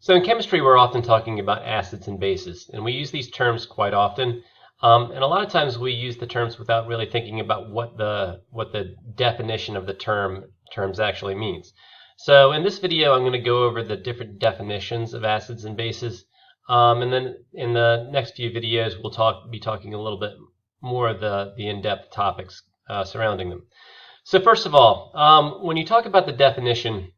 So in chemistry, we're often talking about acids and bases, and we use these terms quite often. And a lot of times we use the terms without really thinking about what the definition of the terms actually means. So in this video, I'm going to go over the different definitions of acids and bases, and then in the next few videos, we'll be talking a little bit more of the in-depth topics surrounding them. So first of all, when you talk about the definition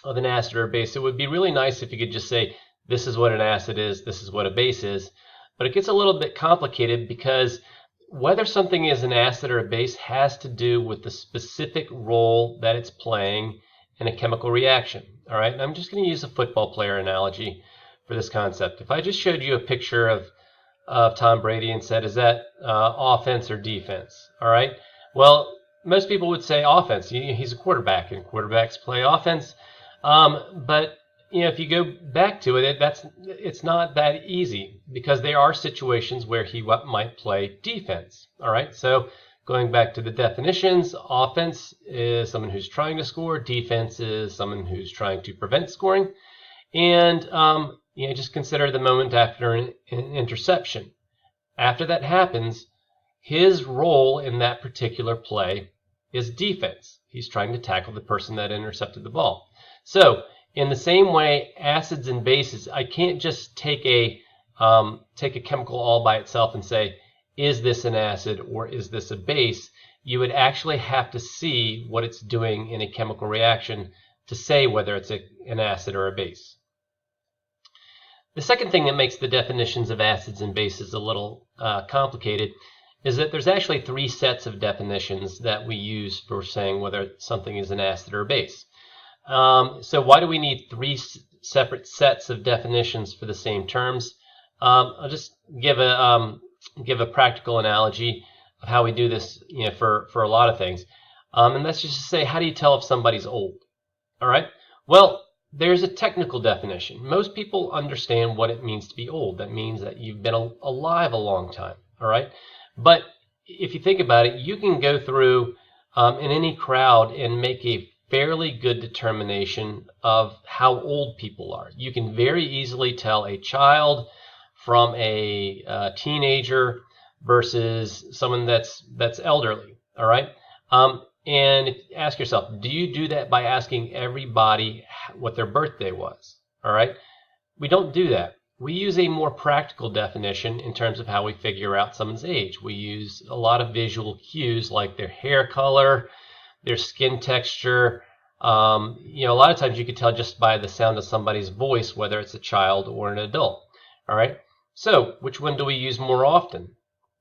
of an acid or a base, it would be really nice if you could just say, this is what an acid is, this is what a base is. But it gets a little bit complicated because whether something is an acid or a base has to do with the specific role that it's playing in a chemical reaction. All right, and I'm just going to use a football player analogy for this concept. If I just showed you a picture of Tom Brady and said, is that offense or defense? All right, well, most people would say offense. He's a quarterback, and quarterbacks play offense. But if you go back to it, it's not that easy because there are situations where he might play defense. All right, so going back to the definitions, offense is someone who's trying to score, defense is someone who's trying to prevent scoring, and just consider the moment after an interception. After that happens, his role in that particular play is defense. He's trying to tackle the person that intercepted the ball. So in the same way, acids and bases, I can't just take a chemical all by itself and say, is this an acid or is this a base? You would actually have to see what it's doing in a chemical reaction to say whether it's an acid or a base. The second thing that makes the definitions of acids and bases a little complicated is that there's actually three sets of definitions that we use for saying whether something is an acid or a base. So why do we need three separate sets of definitions for the same terms? I'll just give a practical analogy of how we do this, for a lot of things. And that's just to say, how do you tell if somebody's old? All right. Well, there's a technical definition. Most people understand what it means to be old. That means that you've been alive a long time. All right. But if you think about it, you can go through in any crowd and make a fairly good determination of how old people are. You can very easily tell a child from a teenager versus someone that's elderly. All right, and ask yourself, do you do that by asking everybody what their birthday was? All right, we don't do that. We use a more practical definition in terms of how we figure out someone's age. We use a lot of visual cues like their hair color, their skin texture. A lot of times you could tell just by the sound of somebody's voice whether it's a child or an adult. All right. So which one do we use more often?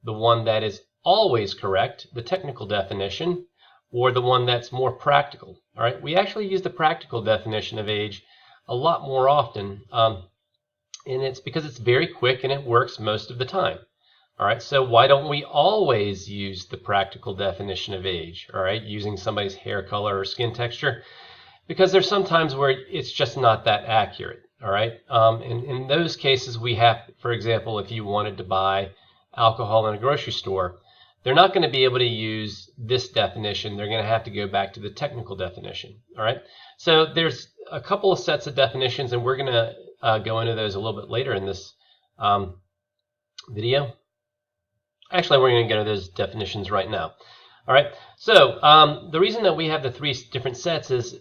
The one that is always correct, the technical definition, or the one that's more practical? All right. We actually use the practical definition of age a lot more often, and it's because it's very quick and it works most of the time. All right, so why don't we always use the practical definition of age, all right, using somebody's hair color or skin texture? Because there's some times where it's just not that accurate, all right? In those cases, we have, for example, if you wanted to buy alcohol in a grocery store, they're not going to be able to use this definition. They're going to have to go back to the technical definition, all right? So there's a couple of sets of definitions, and we're going to go into those a little bit later in this video. Actually, we're going to go to those definitions right now. All right. So the reason that we have the three different sets is,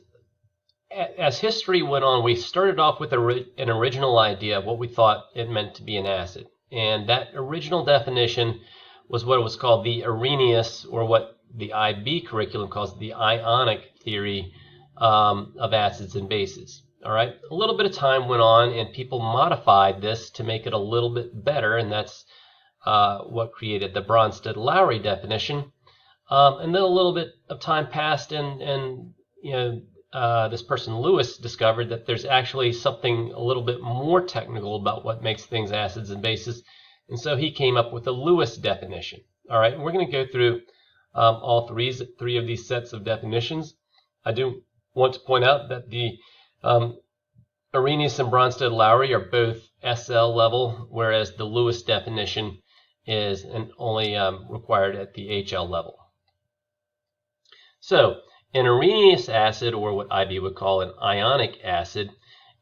as history went on, we started off with an original idea of what we thought it meant to be an acid, and that original definition was what was called the Arrhenius, or what the IB curriculum calls the ionic theory of acids and bases. All right. A little bit of time went on, and people modified this to make it a little bit better, and that's what created the Bronsted-Lowry definition. And then a little bit of time passed, and this person Lewis discovered that there's actually something a little bit more technical about what makes things acids and bases, and so he came up with the Lewis definition. All right, and we're going to go through all three of these sets of definitions. I do want to point out that the Arrhenius and Bronsted-Lowry are both SL level, whereas the Lewis definition is only required at the HL level. So an Arrhenius acid, or what IB would call an ionic acid,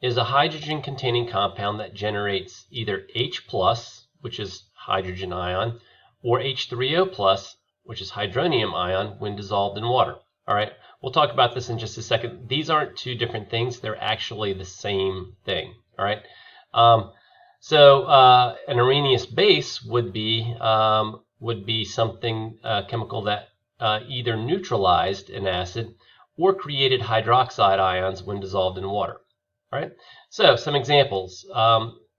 is a hydrogen-containing compound that generates either H+, which is hydrogen ion, or H3O+, which is hydronium ion, when dissolved in water. All right, we'll talk about this in just a second. These aren't two different things. They're actually the same thing. All right. An Arrhenius base would be something chemical that either neutralized an acid or created hydroxide ions when dissolved in water. All right. So some examples.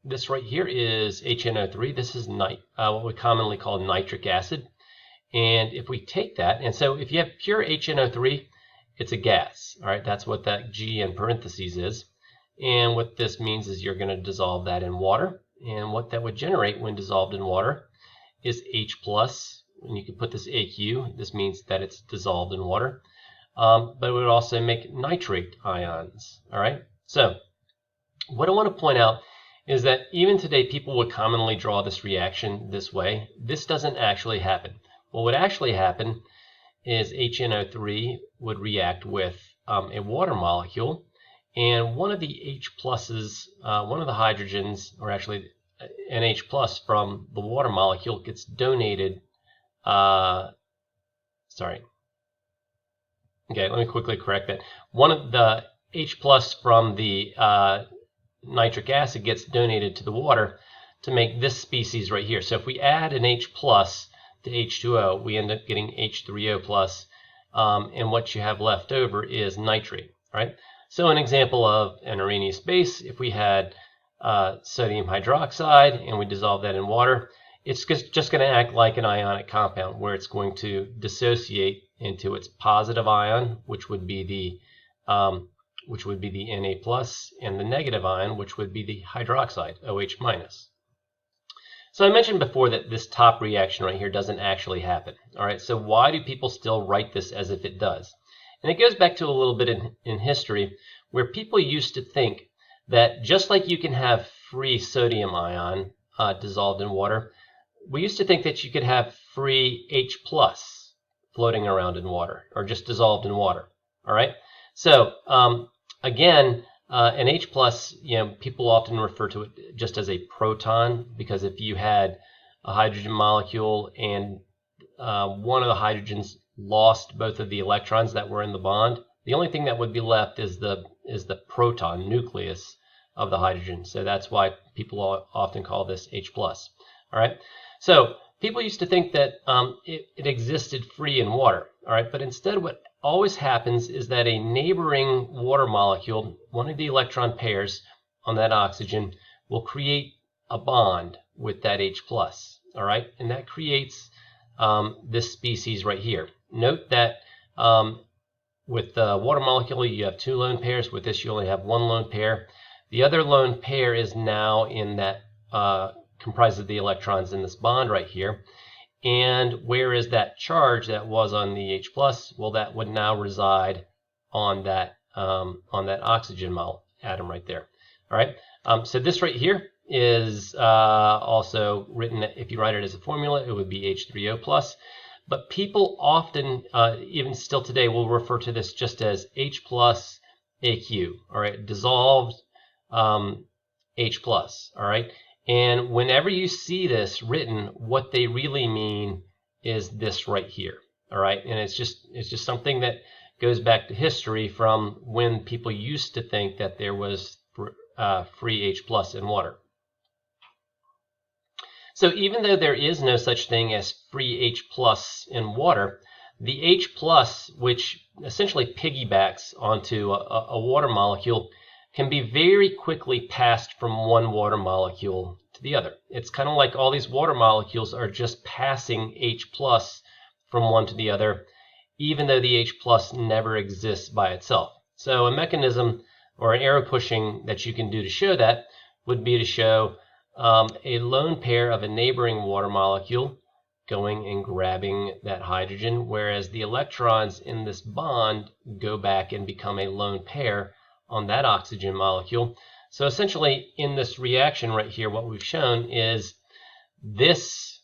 This right here is HNO3. This is what we commonly call nitric acid. And if we take that, and so if you have pure HNO3, it's a gas. All right, that's what that G in parentheses is. And what this means is you're going to dissolve that in water. And what that would generate when dissolved in water is H+. And you can put this AQ. This means that it's dissolved in water. But it would also make nitrate ions. All right. So what I want to point out is that even today, people would commonly draw this reaction this way. This doesn't actually happen. What would actually happen is HNO3 would react with a water molecule, and one of the H pluses, one of the hydrogens, or actually an H plus from the water molecule gets donated. Okay, let me quickly correct that. One of the H plus from the nitric acid gets donated to the water to make this species right here. So if we add an H plus to H2O, we end up getting H3O+, and what you have left over is nitrate, right? So an example of an Arrhenius base, if we had sodium hydroxide and we dissolve that in water, it's just going to act like an ionic compound where it's going to dissociate into its positive ion, which would be the Na+, and the negative ion, which would be the hydroxide, OH-. So I mentioned before that this top reaction right here doesn't actually happen. All right, so why do people still write this as if it does? And it goes back to a little bit in history where people used to think that just like you can have free sodium ion dissolved in water, we used to think that you could have free H+ floating around in water or just dissolved in water. All right, so again, an H+, people often refer to it just as a proton, because if you had a hydrogen molecule and one of the hydrogens lost both of the electrons that were in the bond, the only thing that would be left is the proton nucleus of the hydrogen. So that's why people often call this H+. All right. So people used to think that it existed free in water. All right, but instead what always happens is that a neighboring water molecule, one of the electron pairs on that oxygen, will create a bond with that H+. All right, and that creates this species right here. Note that with the water molecule, you have two lone pairs. With this, you only have one lone pair. The other lone pair is now in that comprised of the electrons in this bond right here. And where is that charge that was on the H+? Well, that would now reside on that oxygen atom right there. All right. So this right here is also written. If you write it as a formula, it would be H3O+. But people often, even still today, will refer to this just as H+ AQ. All right, dissolved H+. All right. And whenever you see this written, what they really mean is this right here. All right, and it's just something that goes back to history from when people used to think that there was free H+ in water. So even though there is no such thing as free H+ in water, the H+, which essentially piggybacks onto a water molecule, can be very quickly passed from one water molecule to the other. It's kind of like all these water molecules are just passing H+ from one to the other, even though the H+ never exists by itself. So a mechanism or an arrow pushing that you can do to show that would be to show a lone pair of a neighboring water molecule going and grabbing that hydrogen, whereas the electrons in this bond go back and become a lone pair on that oxygen molecule. So essentially in this reaction right here, what we've shown is this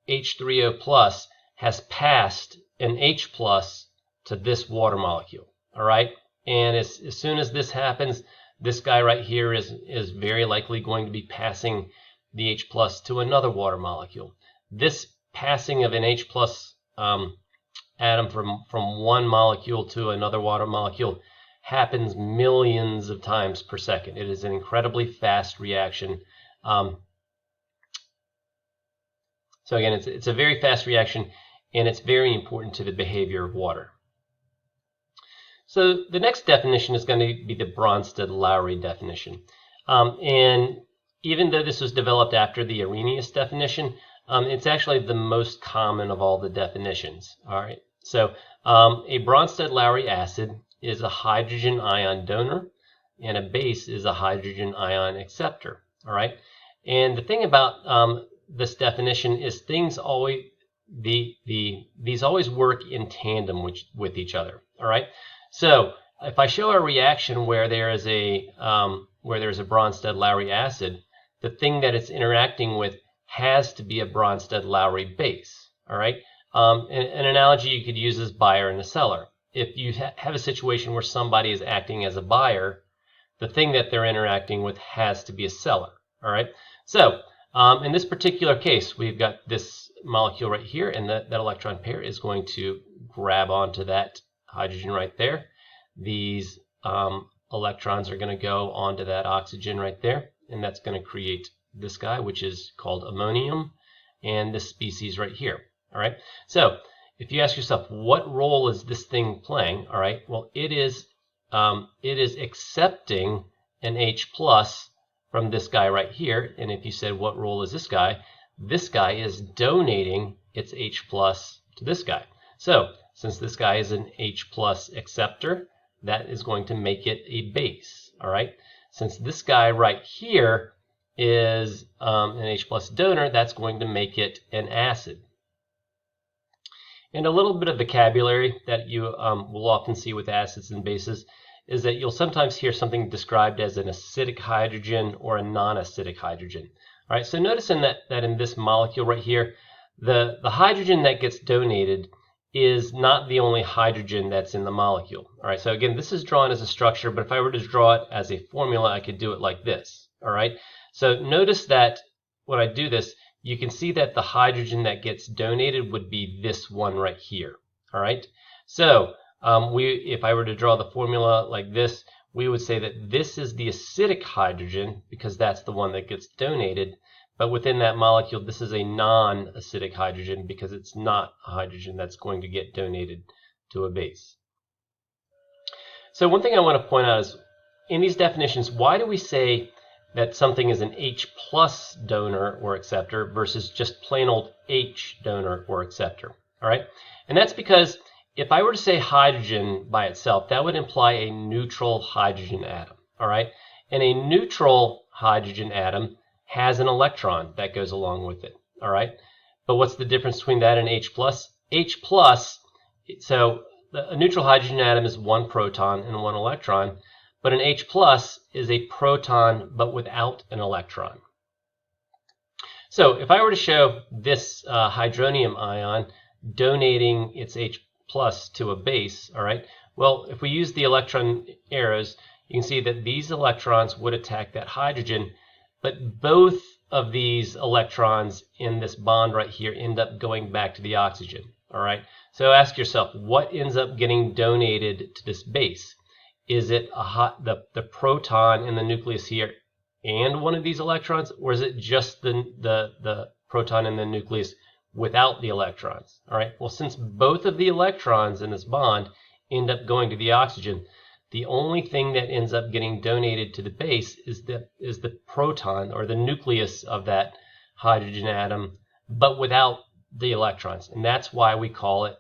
H3O+ has passed an H+ to this water molecule. All right, and as soon as this happens, This guy right here is very likely going to be passing the H plus to another water molecule. This passing of an H plus atom from one molecule to another water molecule happens millions of times per second. It is an incredibly fast reaction. So again, it's a very fast reaction, and it's very important to the behavior of water. So the next definition is going to be the Bronsted-Lowry definition. And even though this was developed after the Arrhenius definition, it's actually the most common of all the definitions. All right. So a Bronsted-Lowry acid is a hydrogen ion donor, and a base is a hydrogen ion acceptor. All right. And the thing about this definition is things always these always work in tandem with each other. All right. So if I show a reaction where there is a Bronsted-Lowry acid, the thing that it's interacting with has to be a Bronsted-Lowry base. All right. An analogy you could use is buyer and a seller. If you have a situation where somebody is acting as a buyer, the thing that they're interacting with has to be a seller. All right. So in this particular case, we've got this molecule right here, and that electron pair is going to grab onto that hydrogen right there. These electrons are going to go onto that oxygen right there, and that's going to create this guy, which is called ammonium, and this species right here. All right. So if you ask yourself, what role is this thing playing? All right. Well, it is accepting an H plus from this guy right here. And if you said, what role is this guy? This guy is donating its H plus to this guy. So since this guy is an H plus acceptor, that is going to make it a base. All right. Since this guy right here is an H plus donor, that's going to make it an acid. And a little bit of vocabulary that you will often see with acids and bases is that you'll sometimes hear something described as an acidic hydrogen or a non-acidic hydrogen. All right, so notice that in this molecule right here, the hydrogen that gets donated is not the only hydrogen that's in the molecule. All right, so again, this is drawn as a structure, but if I were to draw it as a formula, I could do it like this. All right, so notice that when I do this, you can see that the hydrogen that gets donated would be this one right here. All right. So if I were to draw the formula like this, we would say that this is the acidic hydrogen because that's the one that gets donated. But within that molecule, this is a non-acidic hydrogen because it's not a hydrogen that's going to get donated to a base. So one thing I want to point out is in these definitions, why do we say that something is an H plus donor or acceptor versus just plain old H donor or acceptor? All right. And that's because if I were to say hydrogen by itself, that would imply a neutral hydrogen atom. All right. And a neutral hydrogen atom has an electron that goes along with it. All right. But what's the difference between that and H plus? H plus, so a neutral hydrogen atom is one proton and one electron. But an H plus is a proton but without an electron. So if I were to show this hydronium ion donating its H plus to a base, all right, well, if we use the electron arrows, you can see that these electrons would attack that hydrogen, but both of these electrons in this bond right here end up going back to the oxygen. All right, so ask yourself, what ends up getting donated to this base? Is it the proton in the nucleus here and one of these electrons, or is it just the proton in the nucleus without the electrons? All right. Well, since both of the electrons in this bond end up going to the oxygen, the only thing that ends up getting donated to the base is the proton or the nucleus of that hydrogen atom, but without the electrons, and that's why we call it.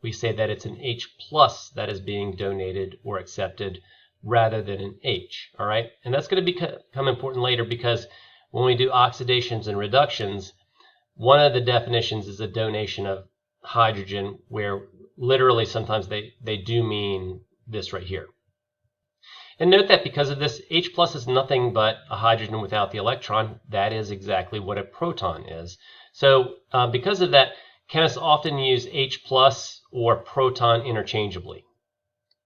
We say that it's an H plus that is being donated or accepted rather than an H, all right? And that's going to become important later because when we do oxidations and reductions, one of the definitions is a donation of hydrogen where literally sometimes they do mean this right here. And note that because of this, H plus is nothing but a hydrogen without the electron. That is exactly what a proton is. So because of that, chemists often use H plus or proton interchangeably.